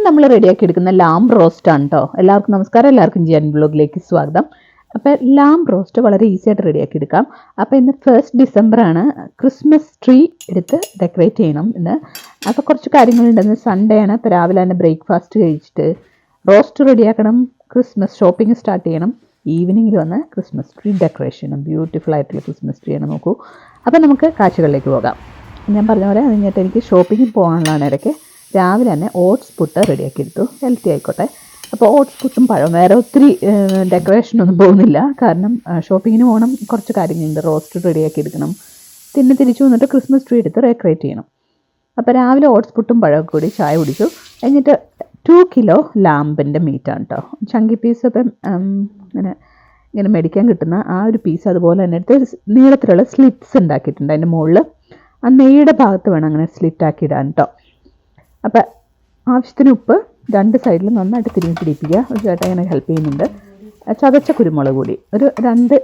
നമ്മൾ റെഡിയാക്കി എടുക്കുന്ന ലാംബ് റോസ്റ്റ് ആണ് കേട്ടോ. എല്ലാവർക്കും നമസ്കാരം, എല്ലാവർക്കും ജിയാൻ ബ്ലോഗിലേക്ക് സ്വാഗതം. അപ്പോൾ ലാംബ് റോസ്റ്റ് വളരെ ഈസി ആയിട്ട് റെഡിയാക്കി എടുക്കാം. അപ്പോൾ ഇന്ന് 1 ഡിസംബർ ആണ്. ക്രിസ്മസ് ട്രീ എടുത്ത് ഡെക്കറേറ്റ് ചെയ്യണം ഇന്ന്. അപ്പോൾ കുറച്ച് കാര്യങ്ങളുണ്ടെന്ന്. സൺഡേ ആണ്. അപ്പോൾ രാവിലെ തന്നെ ബ്രേക്ക്ഫാസ്റ്റ് കഴിച്ചിട്ട് റോസ്റ്റ് റെഡിയാക്കണം, ക്രിസ്മസ് ഷോപ്പിംഗ് സ്റ്റാർട്ട് ചെയ്യണം, ഈവനിങ്ങിൽ വന്ന് ക്രിസ്മസ് ട്രീ ഡെക്കറേഷൻ, ബ്യൂട്ടിഫുൾ ആയിട്ടുള്ള ക്രിസ്മസ് ട്രീ ആണ്. നോക്കൂ. അപ്പോൾ നമുക്ക് കാഴ്ചകളിലേക്ക് പോകാം. ഞാൻ പറഞ്ഞ പോലെ അത് കഴിഞ്ഞിട്ട് എനിക്ക് ഷോപ്പിങ്ങിൽ പോകാനുള്ളതാണ്. ഇടയ്ക്ക് രാവിലെ തന്നെ ഓട്സ് പുട്ട് റെഡിയാക്കി എടുത്തു. ഹെൽത്തി ആയിക്കോട്ടെ. അപ്പോൾ ഓട്സ് പുട്ടും പഴം, വേറെ ഒത്തിരി ഡെക്കറേഷനൊന്നും പോകുന്നില്ല. കാരണം ഷോപ്പിങ്ങിന് പോകണം, കുറച്ച് കാര്യങ്ങളുണ്ട്. റോസ്റ്റ് റെഡിയാക്കി എടുക്കണം, പിന്നെ തിരിച്ചു വന്നിട്ട് ക്രിസ്മസ് ട്രീ എടുത്ത് ഡെക്കറേറ്റ് ചെയ്യണം. അപ്പോൾ രാവിലെ ഓട്സ് പുട്ടും പഴമൊക്കെ കൂടി ചായ കുടിച്ചു. എന്നിട്ട് 2 കിലോ ലാമ്പിൻ്റെ മീറ്റാണ് കേട്ടോ. ചങ്കി പീസ്. അപ്പം ഇങ്ങനെ മേടിക്കാൻ കിട്ടുന്ന ആ ഒരു പീസ് അതുപോലെ തന്നെ എടുത്ത് നീളത്തിലുള്ള സ്ലിറ്റ്സ് ഉണ്ടാക്കിയിട്ടുണ്ട്. അതിൻ്റെ മുകളിൽ ആ നെയ്യുടെ ഭാഗത്ത് വേണം അങ്ങനെ സ്ലിറ്റ് ആക്കി ഇടാൻ കേട്ടോ. അപ്പം ആവശ്യത്തിന് ഉപ്പ്, 2 സൈഡിലും നന്നായിട്ട് തിരുമ്മി പിടിപ്പിക്കുക. ഒരു ചേട്ടൻ അങ്ങനെ ഹെൽപ്പ് ചെയ്യുന്നുണ്ട്. ചതച്ച കുരുമുളക് പൊടി ഒരു 2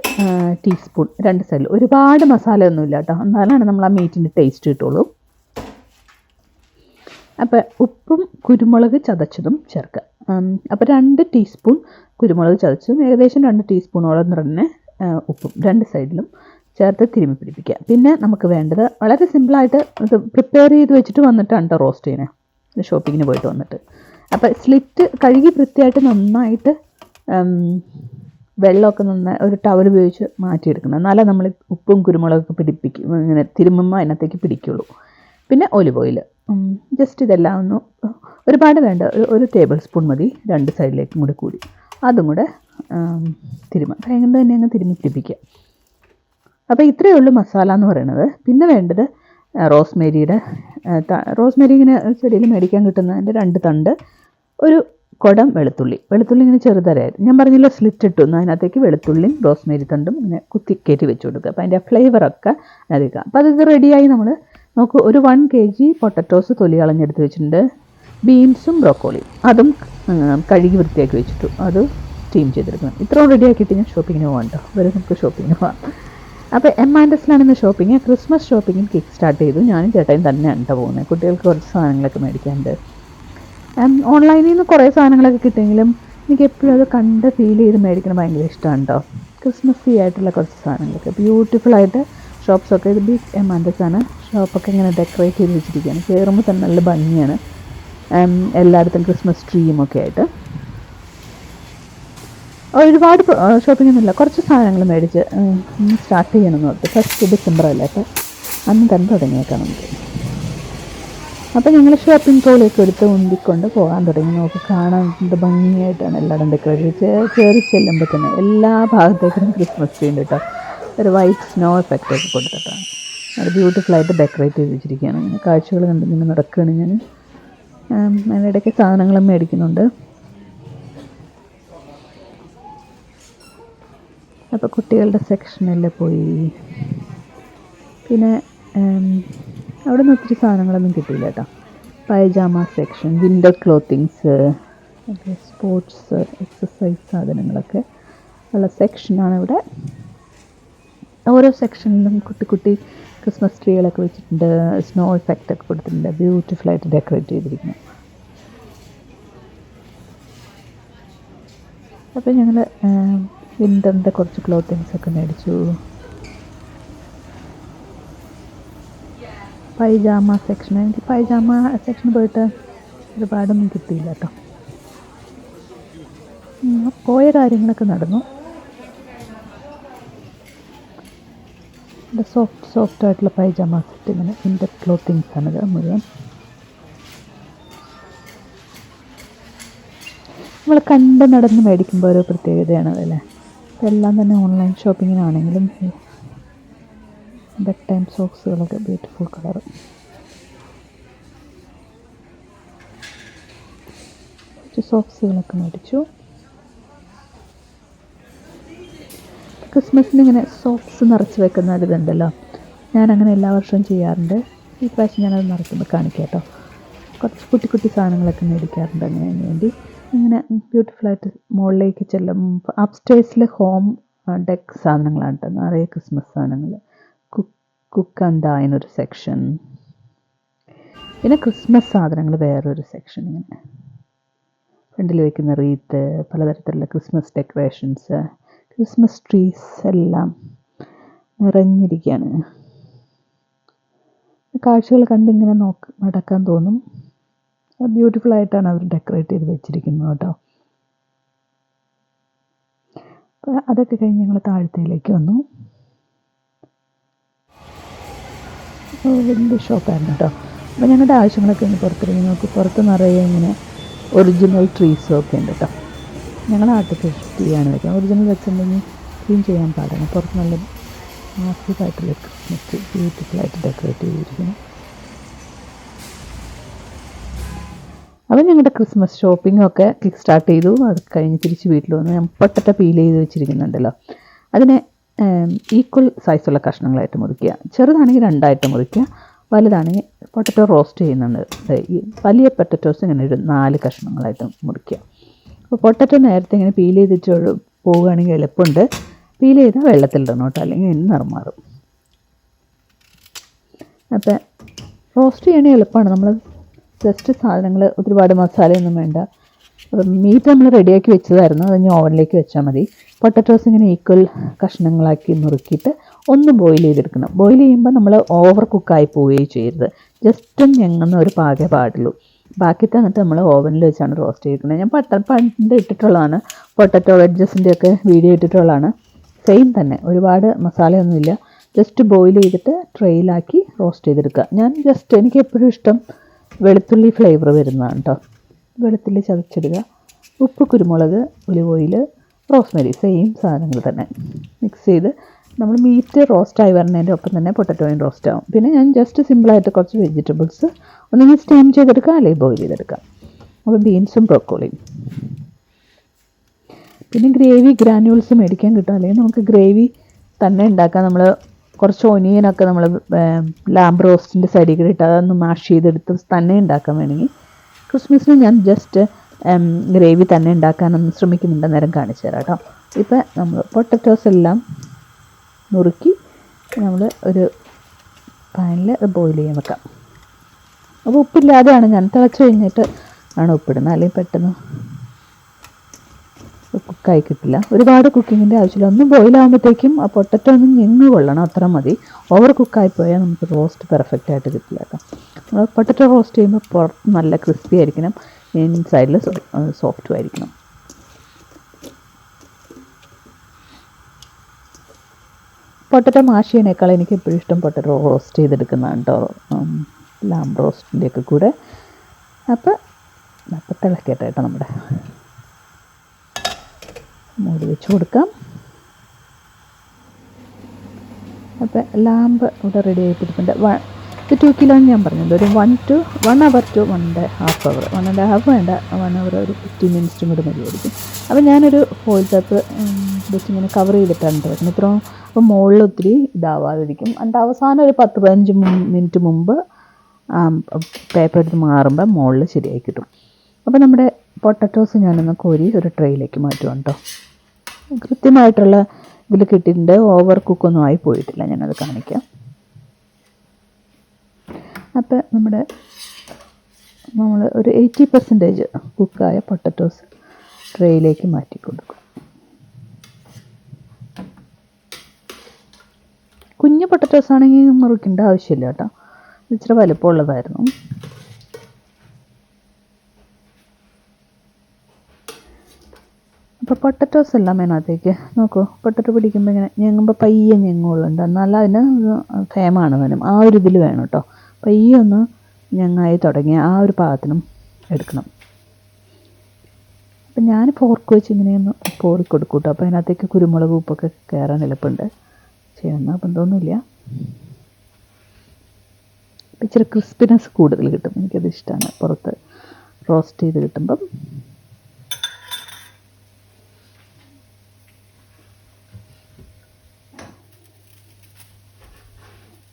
ടീസ്പൂൺ 2 സൈഡിൽ. ഒരുപാട് മസാല ഒന്നുമില്ല കേട്ടോ, എന്നാലാണ് നമ്മൾ ആ മീറ്റിൻ്റെ ടേസ്റ്റ് കിട്ടുള്ളൂ. അപ്പം ഉപ്പും കുരുമുളക് ചതച്ചതും ചേർക്കുക. അപ്പോൾ 2 ടീസ്പൂൺ കുരുമുളക് ചതച്ചതും ഏകദേശം 2 ടീസ്പൂണോളം തന്നെ ഉപ്പും 2 സൈഡിലും ചേർത്ത് തിരുമ്മി പിടിപ്പിക്കുക. പിന്നെ നമുക്ക് വേണ്ടത് വളരെ സിമ്പിളായിട്ട് ഇത് പ്രിപ്പയർ ചെയ്ത് വെച്ചിട്ട് വന്നിട്ടാണ് കേട്ടോ റോസ്റ്റ് ചെയ്യുന്നത്, ഷോപ്പിങ്ങിന് പോയിട്ട് വന്നിട്ട്. അപ്പോൾ സ്ലിറ്റ് കഴുകി വൃത്തിയായിട്ട് നന്നായിട്ട് വെള്ളമൊക്കെ നന്നായി ഒരു ടവൽ ഉപയോഗിച്ച് മാറ്റിയെടുക്കണം. എന്നാലേ നമ്മൾ ഉപ്പും കുരുമുളകൊക്കെ പിടിപ്പിക്കും, ഇങ്ങനെ തിരുമ്മുമ്പോൾ അതിനകത്തേക്ക് പിടിക്കുള്ളൂ. പിന്നെ ഒലിവ് ഓയിൽ ജസ്റ്റ് ഇതെല്ലാം ഒന്ന്, ഒരുപാട് വേണ്ട, ഒരു ടേബിൾ സ്പൂൺ മതി. 2 സൈഡിലേക്കും കൂടി അതും കൂടെ ഭയങ്കര തന്നെ അങ്ങ് തിരുമ്മി പിടിപ്പിക്കുക. അപ്പോൾ ഇത്രയേ ഉള്ളൂ മസാല എന്ന് പറയുന്നത്. പിന്നെ വേണ്ടത് റോസ്മേരി ഇങ്ങനെ ചെടിയിൽ മേടിക്കാൻ കിട്ടുന്നതിൻ്റെ 2 തണ്ട്, ഒരു കുടം വെളുത്തുള്ളി ഇങ്ങനെ ചെറുതരായിട്ട്, ഞാൻ പറഞ്ഞല്ലോ സ്ലിറ്റ് ഇട്ടു, അതിനകത്തേക്ക് വെളുത്തുള്ളിയും റോസ്മേരി തണ്ടും ഇങ്ങനെ കുത്തി കയറ്റി വെച്ച് കൊടുക്കുക. അപ്പോൾ അതിൻ്റെ ഫ്ലേവറൊക്കെ അതിക്കുക. അപ്പോൾ അത് റെഡിയായി. നമ്മൾ നോക്കൂ, ഒരു 1 kg പൊട്ടറ്റോസ് തൊലി കളഞ്ഞെടുത്ത് വെച്ചിട്ടുണ്ട്. ബീൻസും ബ്രോക്കോളിയും അതും കഴുകി വൃത്തിയാക്കി വെച്ചിട്ടു, അത് സ്റ്റീം ചെയ്തെടുക്കണം. ഇത്രയും റെഡിയാക്കിയിട്ട് ഞാൻ ഷോപ്പിങ്ങിന് പോകാം കേട്ടോ. വരെ നമുക്ക് ഷോപ്പിങ്ങിന് പോകാം. അപ്പോൾ M&Sലാണ് ഇന്ന് shopping. Christmas shopping kick start ചെയ്തു. ഞാനും ചേട്ടയും തന്നെയാണ് കേട്ടോ പോകുന്നത്. കുട്ടികൾക്ക് കുറച്ച് സാധനങ്ങളൊക്കെ മേടിക്കാനുണ്ട്. ഓൺലൈനിൽ നിന്ന് കുറേ സാധനങ്ങളൊക്കെ കിട്ടുമെങ്കിലും എനിക്ക് എപ്പോഴും അത് കണ്ട് ഫീൽ ചെയ്ത് മേടിക്കണം ഭയങ്കര ഇഷ്ടമാണ് കേട്ടോ. ക്രിസ്മസ് ആയിട്ടുള്ള കുറച്ച് സാധനങ്ങളൊക്കെ ബ്യൂട്ടിഫുള്ളായിട്ട് ഷോപ്സൊക്കെ. ഇത് ബിഗ് M&S ആണ്. ഷോപ്പൊക്കെ ഇങ്ങനെ ഡെക്കറേറ്റ് ചെയ്ത് വെച്ചിരിക്കുകയാണ്. കയറുമ്പോൾ തന്നെ നല്ല ഭംഗിയാണ്. എല്ലായിടത്തും ക്രിസ്മസ് ട്രീയും ഒക്കെ ആയിട്ട്. ഒരുപാട് ഷോപ്പിംഗ് ഒന്നുമില്ല, കുറച്ച് സാധനങ്ങൾ മേടിച്ച് സ്റ്റാർട്ട് ചെയ്യണമെന്ന് ഓർത്ത്. 1 ഡിസംബർ അല്ലേ, അപ്പോൾ അന്ന് തന്നെ തുടങ്ങിയേക്കാം നമുക്ക്. അപ്പോൾ ഞങ്ങൾ ഷോപ്പിംഗ് ട്രോളിയൊക്കെ എടുത്ത് ഉന്തിക്കൊണ്ട് പോകാൻ തുടങ്ങി. നമുക്ക് കാണാൻ എന്ത് ഭംഗിയായിട്ടാണ് എല്ലായിടും ഡെക്കറേറ്റ് കയറി ചെല്ലുമ്പോൾ തന്നെ എല്ലാ ഭാഗത്തേക്കും ക്രിസ്മസ് ട്രീ ഉണ്ട് കേട്ടോ. ഒരു വൈറ്റ് സ്നോ എഫക്റ്റ് ഒക്കെ കൊടുത്തിട്ടാണ് അത് ബ്യൂട്ടിഫുള്ളായിട്ട് ഡെക്കറേറ്റ് ചെയ്ത് വെച്ചിരിക്കുകയാണ്. ഇങ്ങനെ കാഴ്ചകൾ കണ്ട് ഇങ്ങനെ നടക്കുകയാണ് ഞാൻ. അതിനിടയ്ക്ക് സാധനങ്ങളും മേടിക്കുന്നുണ്ട്. അപ്പോൾ കുട്ടികളുടെ സെക്ഷനിൽ പോയി. പിന്നെ അവിടെ നിന്ന് ഒത്തിരി സാധനങ്ങളൊന്നും കിട്ടിയില്ല കേട്ടോ. Pyjama section, winter clothings, sports exercise സാധനങ്ങളൊക്കെ ഉള്ള സെക്ഷനാണ് ഇവിടെ. ഓരോ സെക്ഷനിലും കുട്ടി ക്രിസ്മസ് ട്രീകളൊക്കെ വെച്ചിട്ടുണ്ട്. സ്നോ എഫക്റ്റ് ഒക്കെ കൊടുത്തിട്ടുണ്ട്. ബ്യൂട്ടിഫുള്ളായിട്ട് ഡെക്കറേറ്റ് ചെയ്തിരിക്കുന്നു. അപ്പോൾ ഞങ്ങൾ വിൻ്ററിൻ്റെ കുറച്ച് ക്ലോത്തിങ്സൊക്കെ മേടിച്ചു. പൈജാമ സെക്ഷൻ, എനിക്ക് പൈജാമ സെക്ഷൻ പോയിട്ട് ഒരുപാടൊന്നും കിട്ടിയില്ല കേട്ടോ. പോയ കാര്യങ്ങളൊക്കെ നടന്നു. സോഫ്റ്റ് ആയിട്ടുള്ള പൈജാമ സെറ്റ്, ഇങ്ങനെ വിൻ്റർ ക്ലോത്തിങ്സ് ആണിത് മുഴുവൻ. നമ്മൾ കണ്ട് നടന്ന് മേടിക്കുമ്പോൾ ഒരു പ്രത്യേകതയാണ് അതല്ലേ. എല്ലാം തന്നെ ഓൺലൈൻ ഷോപ്പിങ്ങിനാണെങ്കിലും ബെഡ് ടൈം സോക്സുകളൊക്കെ ബ്യൂട്ടിഫുൾ കളർ. കുറച്ച് സോക്സുകളൊക്കെ മേടിച്ചു. ക്രിസ്മസിന് ഇങ്ങനെ സോക്സ് നിറച്ച് വെക്കുന്ന ഒരിതുണ്ടല്ലോ, ഞാനങ്ങനെ എല്ലാ വർഷവും ചെയ്യാറുണ്ട്. ഈ പ്രാവശ്യം ഞാനത് നിറയ്ക്കുമ്പോൾ കാണിക്കാം കേട്ടോ. കുറച്ച് കുട്ടി സാധനങ്ങളൊക്കെ മേടിക്കാറുണ്ട് അതിന് വേണ്ടി. ഇങ്ങനെ ബ്യൂട്ടിഫുള്ളായിട്ട് മുകളിലേക്ക് ചെല്ലും. അപ്സ്റ്റേഴ്സിൽ ഹോം ഡെക്ക് സാധനങ്ങളാണ് കേട്ടോ, നിറയെ ക്രിസ്മസ് സാധനങ്ങൾ. കുക്ക് ആൻഡ് ഡൈൻ ഒരു സെക്ഷൻ, പിന്നെ ക്രിസ്മസ് സാധനങ്ങൾ വേറൊരു സെക്ഷൻ. ഇങ്ങനെ ഫ്രണ്ടിൽ വയ്ക്കുന്ന റീത്ത്, പലതരത്തിലുള്ള ക്രിസ്മസ് ഡെക്കറേഷൻസ്, ക്രിസ്മസ് ട്രീസ് എല്ലാം നിറഞ്ഞിരിക്കുകയാണ്. കാഴ്ചകൾ കണ്ടിങ്ങനെ നടക്കാൻ തോന്നും. ബ്യൂട്ടിഫുൾ ആയിട്ടാണ് അവർ ഡെക്കറേറ്റ് ചെയ്ത് വെച്ചിരിക്കുന്നത് കേട്ടോ. അപ്പോൾ അതൊക്കെ കഴിഞ്ഞ് ഞങ്ങൾ താഴത്തേലേക്ക് വന്നു. വലിയ ഷോപ്പായിരുന്നു കേട്ടോ. അപ്പോൾ ഞങ്ങളുടെ ആവശ്യങ്ങളൊക്കെ ഒന്ന് പുറത്തിറങ്ങി നോക്കി. പുറത്ത് നിറയെ ഇങ്ങനെ ഒറിജിനൽ ട്രീസും ഒക്കെ ഉണ്ട് കേട്ടോ. ഞങ്ങൾ ആർട്ടിഫിഷ്യൽ ട്രീ ആണ് വയ്ക്കുക. ഒറിജിനൽ വെച്ചിട്ടുണ്ടെങ്കിൽ ക്ലീൻ ചെയ്യാൻ പാടാണ്. പുറത്ത് നല്ല മാസീവായിട്ടുള്ള ക്രിസ്മസ് ബ്യൂട്ടിഫുള്ളായിട്ട് ഡെക്കറേറ്റ് ചെയ്തിരിക്കുന്നു. അപ്പോൾ ഞങ്ങളുടെ ക്രിസ്മസ് ഷോപ്പിംഗ് ഒക്കെ കിക്ക് സ്റ്റാർട്ട് ചെയ്തു. അത് കഴിഞ്ഞ് തിരിച്ച് വീട്ടിൽ വന്നു. ഞാൻ പൊട്ടറ്റോ പീൽ ചെയ്ത് വെച്ചിരിക്കുന്നുണ്ടല്ലോ, അതിനെ ഈക്വൽ സൈസുള്ള കഷ്ണങ്ങളായിട്ട് മുറിക്കുക. ചെറുതാണെങ്കിൽ 2ആയിട്ട് മുറിക്കുക, വലുതാണെങ്കിൽ പൊട്ടറ്റോ റോസ്റ്റ് ചെയ്യുന്നുണ്ട്. ഈ വലിയ പൊട്ടറ്റോസ് ഇങ്ങനെ ഒരു 4 കഷ്ണങ്ങളായിട്ട് മുറിക്കുക. അപ്പോൾ പൊട്ടറ്റോ നേരത്തെ ഇങ്ങനെ പീൽ ചെയ്തിട്ട് പോവുകയാണെങ്കിൽ എളുപ്പമുണ്ട്. പീൽ ചെയ്താൽ വെള്ളത്തിലിടണം കേട്ടോ, അല്ലെങ്കിൽ നിറം മാറും. അപ്പോൾ റോസ്റ്റ് ചെയ്യണേ എളുപ്പമാണ്. നമ്മൾ ജസ്റ്റ് സാധനങ്ങൾ ഒരുപാട് മസാലയൊന്നും വേണ്ട. മീറ്റ് നമ്മൾ റെഡിയാക്കി വെച്ചതായിരുന്നു, അത് ഇനി ഓവനിലേക്ക് വെച്ചാൽ മതി. പൊട്ടറ്റോസ് ഇങ്ങനെ ഈക്വൽ കഷ്ണങ്ങളാക്കി നുറുക്കിയിട്ട് ഒന്ന് ബോയിൽ ചെയ്തെടുക്കണം. ബോയിൽ ചെയ്യുമ്പോൾ നമ്മൾ ഓവർ കുക്കായി പോവുകയും ചെയ്യരുത്. ജസ്റ്റ് ഞെങ്ങുന്ന ഒരു പാകേ പാടുള്ളൂ. ബാക്കി തന്നിട്ട് നമ്മൾ ഓവനിൽ വെച്ചാണ് റോസ്റ്റ് ചെയ്തിരിക്കുന്നത്. ഞാൻ പണ്ട് ഇട്ടിട്ടുള്ളതാണ്, പൊട്ടറ്റോ വെഡ്ജസിൻ്റെ ഒക്കെ വീഡിയോ ഇട്ടിട്ടുള്ളതാണ്. സെയിം തന്നെ, ഒരുപാട് മസാലയൊന്നുമില്ല. ജസ്റ്റ് ബോയിൽ ചെയ്തിട്ട് ട്രെയിലാക്കി റോസ്റ്റ് ചെയ്തെടുക്കുക. ഞാൻ എനിക്ക് എപ്പോഴും ഇഷ്ടം വെളുത്തുള്ളി ഫ്ലേവർ വരുന്നതാണ് കേട്ടോ. വെളുത്തുള്ളി ചതച്ചിടുക, ഉപ്പ്, കുരുമുളക്, ഒലിവ് ഓയിൽ, റോസ്മെരി, സെയിം സാധനങ്ങൾ തന്നെ മിക്സ് ചെയ്ത് നമ്മൾ മീറ്റ് റോസ്റ്റായി വരുന്നതിൻ്റെ ഒപ്പം തന്നെ പൊട്ടറ്റോയും റോസ്റ്റ് ആവും. പിന്നെ ഞാൻ ജസ്റ്റ് സിമ്പിളായിട്ട് കുറച്ച് വെജിറ്റബിൾസ് ഒന്നെങ്കിൽ സ്റ്റീം ചെയ്തെടുക്കുക, അല്ലെങ്കിൽ ബോയിൽ ചെയ്തെടുക്കാം. അപ്പോൾ ബീൻസും ബ്രോക്കോളിയും, പിന്നെ ഗ്രേവി ഗ്രാനുവൽസ് മേടിക്കാൻ കിട്ടും, അല്ലെങ്കിൽ നമുക്ക് ഗ്രേവി തന്നെ ഉണ്ടാക്കാം. നമ്മൾ കുറച്ച് ഒനിയനൊക്കെ നമ്മൾ ലാംബ് റോസ്റ്റിൻ്റെ സൈഡിൽ കൂടി ഇട്ട് അതൊന്ന് മാഷ് ചെയ്തെടുത്ത് തന്നെ ഉണ്ടാക്കാൻ വേണമെങ്കിൽ. ക്രിസ്മസിന് ഞാൻ ജസ്റ്റ് ഗ്രേവി തന്നെ ഉണ്ടാക്കാനൊന്നും ശ്രമിക്കുന്നുണ്ട്, നേരം കാണിച്ചു തരാം കേട്ടോ. ഇപ്പം നമ്മൾ പൊട്ടറ്റോസ് എല്ലാം നുറുക്കി നമ്മൾ ഒരു പാനിൽ ബോയിൽ ചെയ്യാൻ വെക്കാം. അപ്പോൾ ഉപ്പില്ലാതെയാണ് ഞാൻ തിളച്ച് കഴിഞ്ഞിട്ട് ആണ് ഉപ്പിടുന്നത്, അല്ലെങ്കിൽ പെട്ടെന്ന് കുക്കായി കിട്ടില്ല. ഒരുപാട് കുക്കിങ്ങിൻ്റെ ആവശ്യമില്ല. ഒന്ന് ബോയിലാകുമ്പോഴത്തേക്കും ആ പൊട്ടറ്റോ ഒന്ന് ഞെങ്ങ് കൊള്ളണം, അത്ര മതി. ഓവർ കുക്കായി പോയാൽ നമുക്ക് റോസ്റ്റ് പെർഫെക്റ്റ് ആയിട്ട് കിട്ടില്ല കേട്ടോ. നമ്മൾ പൊട്ടറ്റോ റോസ്റ്റ് ചെയ്യുമ്പോൾ പുറത്ത് നല്ല ക്രിസ്പി ആയിരിക്കണം, ഇൻസൈഡിൽ സോഫ്റ്റും ആയിരിക്കണം. പൊട്ടറ്റോ മാഷ് ചെയ്യണേക്കാൾ എനിക്ക് എപ്പോഴും ഇഷ്ടം പൊട്ടറ്റോ റോസ്റ്റ് ചെയ്തെടുക്കുന്നതാണ് കേട്ടോ, ലാംബ് റോസ്റ്റിൻ്റെയൊക്കെ കൂടെ. അപ്പോൾ തിളക്കട്ടെ കേട്ടോ. നമ്മുടെ മൂടി വെച്ച് കൊടുക്കാം. അപ്പോൾ ലാംബ് ഇവിടെ റെഡി ആയിട്ടിരിപ്പുണ്ട്. ഇത് 2 കിലോ ഞാൻ പറഞ്ഞത് ഒരു 1 to 1 hour to 1.5 hour, 1.5 വേണ്ട, 1 hour ഒരു 15 മിനിറ്റ്സും കൂടി മതിയായിരിക്കും. അപ്പോൾ ഞാനൊരു ഫോയിൽ ടേപ്പ് ജസ്റ്റ് ഇങ്ങനെ കവർ ചെയ്തിട്ടാണ് വരുന്നത്. ഇത്രയും അപ്പോൾ മുകളിൽ ഒത്തിരി ഇതാവാതിരിക്കും. അതിൻ്റെ അവസാനം ഒരു 10-15 മിനിറ്റ് മുമ്പ് പേപ്പർ എടുത്ത് മാറുമ്പോൾ മുകളിൽ ശരിയായി കിട്ടും. അപ്പോൾ നമ്മുടെ പൊട്ടറ്റോസ് ഞാനൊന്ന് കോരി ഒരു ട്രേയിലേക്ക് മാറ്റുവാണ് കേട്ടോ. കൃത്യമായിട്ടുള്ള ഇതിൽ കിട്ടിയിട്ടുണ്ട്, ഓവർ കുക്കൊന്നും ആയി പോയിട്ടില്ല, ഞാനത് കാണിക്കാം. അപ്പോൾ നമ്മൾ ഒരു 80% കുക്കായ പൊട്ടറ്റോസ് ട്രേയിലേക്ക് മാറ്റി കൊടുക്കും. കുഞ്ഞു പൊട്ടറ്റോസ് ആണെങ്കിൽ മുറിക്കേണ്ട ആവശ്യമില്ല കേട്ടോ, ഇച്ചിരി വലുപ്പമുള്ളതായിരുന്നു. അപ്പോൾ പൊട്ടറ്റോസ് എല്ലാം അതിനകത്തേക്ക് നോക്കൂ. പൊട്ടറ്റോ പിടിക്കുമ്പോൾ ഇങ്ങനെ ഞെങ്ങുമ്പോൾ പയ്യെ ഞെങ്ങുള്ളുണ്ട്, എന്നാൽ അതിന് ഫേമാണ് വേണം. ആ ഒരു ഇതിൽ വേണം കേട്ടോ. പയ്യെ ഒന്ന് ഞങ്ങായി തുടങ്ങി ആ ഒരു പാകത്തിനും എടുക്കണം. അപ്പം ഞാൻ ഫോർക്ക് വെച്ച് ഇങ്ങനെയൊന്ന് പോറി കൊടുക്കും കേട്ടോ. അപ്പോൾ അതിനകത്തേക്ക് കുരുമുളക് ഉപ്പൊക്കെ കയറാൻ എളുപ്പമുണ്ട്. ചെയ്യണം അപ്പം തോന്നില്ല. അപ്പം ഇച്ചിരി ക്രിസ്പിനെസ് കൂടുതൽ കിട്ടും, എനിക്കത് ഇഷ്ടമാണ് പുറത്ത് റോസ്റ്റ് ചെയ്ത് കിട്ടുമ്പം.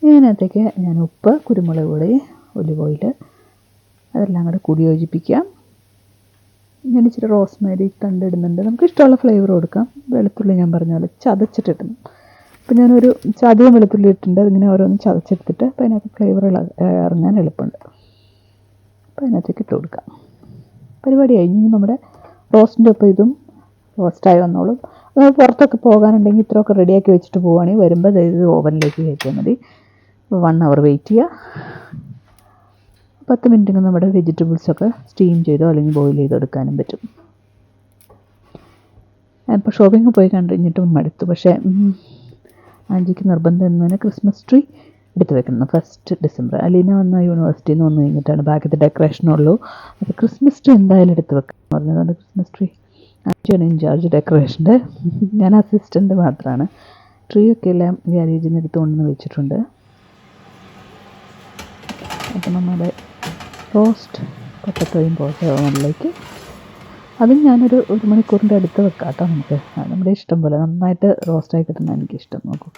ഇതിനകത്തേക്ക് ഞാൻ ഉപ്പ്, കുരുമുളക് പൊടി, ഒലിവ് ഓയിൽ അതെല്ലാം കൂടെ കൂടി യോജിപ്പിക്കാം. ഞാൻ ഇച്ചിരി റോസ്മേരി തണ്ടിടുന്നുണ്ട്, നമുക്ക് ഇഷ്ടമുള്ള ഫ്ലേവർ കൊടുക്കാം. വെളുത്തുള്ളി ഞാൻ പറഞ്ഞ പോലെ ചതച്ചിട്ടിടുന്നു. അപ്പോൾ ഞാനൊരു അധികം വെളുത്തുള്ളി ഇട്ടിട്ടുണ്ട്, അതിങ്ങനെ ഓരോന്ന് ചതച്ചെടുത്തിട്ട് അപ്പോൾ അതിനകത്ത് ഫ്ലേവർ ഇറങ്ങാൻ എളുപ്പമുണ്ട്. അപ്പോൾ അതിനകത്തേക്ക് ഇട്ട് കൊടുക്കാം. പരിപാടി കഴിഞ്ഞ് നമ്മുടെ റോസ്റ്റിൻ്റെ ഒപ്പം ഇതും റോസ്റ്റായി വന്നോളും. അത് പുറത്തൊക്കെ പോകാനുണ്ടെങ്കിൽ ഇത്രയൊക്കെ റെഡിയാക്കി വെച്ചിട്ട് പോവുകയാണെങ്കിൽ വരുമ്പോൾ ഇത് ഓവനിലേക്ക് കയറ്റിയാൽ മതി. 1 hour വെയിറ്റ് ചെയ്യുക. 10 മിനിറ്റിന് നമ്മുടെ വെജിറ്റബിൾസൊക്കെ സ്റ്റീം ചെയ്തോ അല്ലെങ്കിൽ ബോയിൽ ചെയ്തോ എടുക്കാനും പറ്റും. ഇപ്പോൾ ഷോപ്പിംഗ് പോയി കഴിഞ്ഞിട്ടും മടുത്തു. പക്ഷേ ആൻറ്റിക്ക് നിർബന്ധം എന്നതിന് ക്രിസ്മസ് ട്രീ എടുത്ത് വെക്കണം 1 December. അലീന വന്ന യൂണിവേഴ്സിറ്റിയിൽ നിന്ന് വന്നു കഴിഞ്ഞിട്ടാണ് ബാക്കിത്തെ ഡെക്കറേഷനുള്ളൂ. അപ്പോൾ ക്രിസ്മസ് ട്രീ എന്തായാലും എടുത്ത് വെക്കണം പറഞ്ഞതുകൊണ്ട് ക്രിസ്മസ് ട്രീ ആൻറ്റിയാണ് ഇൻചാർജ് ഡെക്കറേഷൻ്റെ. ഞാൻ അസിസ്റ്റൻ്റ് മാത്രമാണ്. ട്രീ ഒക്കെ എല്ലാം ഗ്യാരേജിൽ നിന്ന് എടുത്തുകൊണ്ടുവന്ന് വെച്ചിട്ടുണ്ട്. അപ്പോൾ നമ്മുടെ റോസ്റ്റ് പൊട്ടറ്റോയും പോട്ടെ ഓവനിലേക്ക്. അതും ഞാനൊരു 1 മണിക്കൂറിൻ്റെ അടുത്ത് വെക്കാം കേട്ടോ. നമുക്ക് നമ്മുടെ ഇഷ്ടം പോലെ നന്നായിട്ട് റോസ്റ്റായി കിട്ടുന്ന എനിക്കിഷ്ടം. നോക്കൂ,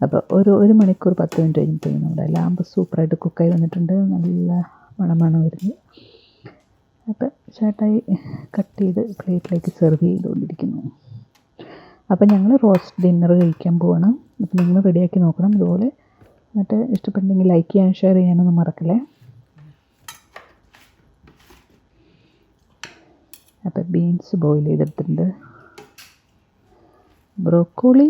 അപ്പോൾ ഒരു മണിക്കൂർ 10 മിനിറ്റ് കഴിഞ്ഞിട്ടുണ്ടെങ്കിൽ നമ്മുടെ ലാമ്പ് സൂപ്പറായിട്ട് കുക്കായി വന്നിട്ടുണ്ട്. നല്ല മണമാണ് വരുന്നത്. അപ്പോൾ ചേട്ടായി കട്ട് ചെയ്ത് പ്ലേറ്റിലേക്ക് സെർവ് ചെയ്തുകൊണ്ടിരിക്കുന്നു. അപ്പോൾ ഞങ്ങൾ റോസ്റ്റ് ഡിന്നർ കഴിക്കാൻ പോവാണ്. അപ്പോൾ നിങ്ങൾ റെഡിയാക്കി നോക്കണം ഇതുപോലെ. എന്നിട്ട് ഇഷ്ടപ്പെട്ടെങ്കിൽ ലൈക്ക് ചെയ്യാനും ഷെയർ ചെയ്യാനൊന്നും മറക്കല്ലേ. അപ്പോൾ ബീൻസ് ബോയിൽ ചെയ്തെടുത്തിട്ടുണ്ട്. Broccoli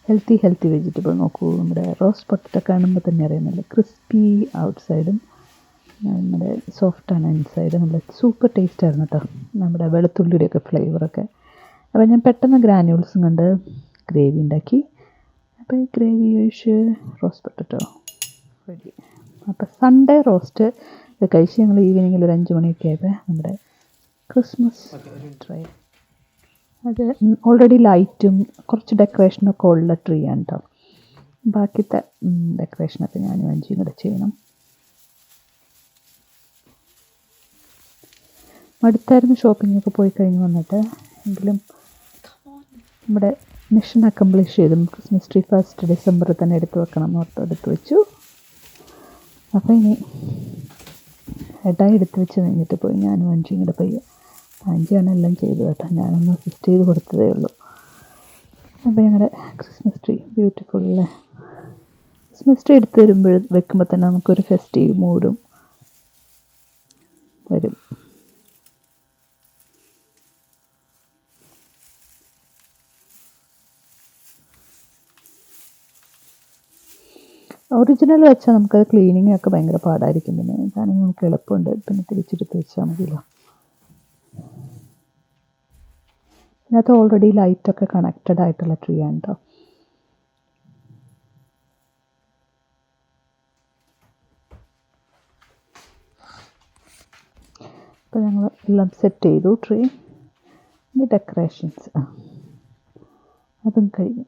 healthy vegetable. നോക്കൂ, നമ്മുടെ റോസ്റ്റ് പൊട്ടറ്റോ കാണുമ്പോൾ തന്നെ അറിയാം നല്ല ക്രിസ്പി ഔട്ട്സൈഡും നമ്മുടെ സോഫ്റ്റാണ് ഇൻസൈഡ്. നല്ല സൂപ്പർ ടേസ്റ്റായിരുന്നു കേട്ടോ, നമ്മുടെ വെളുത്തുള്ളിയുടെയൊക്കെ ഫ്ലേവറൊക്കെ. അപ്പോൾ ഞാൻ പെട്ടെന്ന് ഗ്രാനുവൽസും കൊണ്ട് ഗ്രേവി ഉണ്ടാക്കി. അപ്പോൾ ഈ ഗ്രേവി ഒഴിച്ച് റോസ്റ്റ് പൊട്ടറ്റോ റെഡി. അപ്പോൾ സൺഡേ റോസ്റ്റ് കഴിച്ച് ഞങ്ങൾ ഈവനിങ്ങിൽ ഒരു 5 മണിയൊക്കെ ആയപ്പോൾ നമ്മുടെ ക്രിസ്മസ് ട്രീ അത് ഓൾറെഡി ലൈറ്റും കുറച്ച് ഡെക്കറേഷനൊക്കെ ഉള്ള ട്രീ ആണ് കേട്ടോ. ബാക്കിത്തെ ഡെക്കറേഷനൊക്കെ ഞാനും അഞ്ചിയും കൂടെ ചെയ്യണം. അടുത്തായിരുന്നു ഷോപ്പിങ്ങൊക്കെ പോയി കഴിഞ്ഞ് വന്നിട്ട്. എങ്കിലും നമ്മുടെ മിഷൻ അക്കംപ്ലിഷ് ചെയ്തു. ക്രിസ്മസ് ട്രീ 1 December തന്നെ എടുത്ത് വെക്കണം എന്നോർത്ത് എടുത്ത് വെച്ചു. അപ്പോൾ ഇനി ഏട്ടായി എടുത്ത് വെച്ച് കഴിഞ്ഞിട്ട് പോയി ഞാനും അഞ്ചിയും കൂടെ പോയി. അഞ്ചിയാണ് എല്ലാം ചെയ്തു കേട്ടോ, ഞാനൊന്ന് അസിസ്റ്റ് ചെയ്ത് കൊടുത്തതേ ഉള്ളൂ. അപ്പോൾ ഞങ്ങളുടെ ക്രിസ്മസ് ട്രീ ബ്യൂട്ടിഫുൾ അല്ലേ. ക്രിസ്മസ് ട്രീ എടുത്ത് വെക്കുമ്പോൾ തന്നെ നമുക്കൊരു ഫെസ്റ്റീവ് മൂഡും വരും. ഒറിജിനൽ വെച്ചാൽ നമുക്കത് ക്ലീനിങ് ഒക്കെ ഭയങ്കര പാടായിരിക്കും. പിന്നെ ഇതാണെങ്കിൽ നമുക്ക് എളുപ്പമുണ്ട്, പിന്നെ തിരിച്ചെടുത്ത് വെച്ചാൽ മതിയല്ലോ. ഇതിനകത്ത് ഓൾറെഡി ലൈറ്റൊക്കെ കണക്റ്റഡ് ആയിട്ടുള്ള ട്രീ ആണ് കേട്ടോ. അപ്പോൾ ഞങ്ങൾ എല്ലാം സെറ്റ് ചെയ്തു ട്രീ. ഇനി ഡെക്കറേഷൻസ് അതും കഴിഞ്ഞു.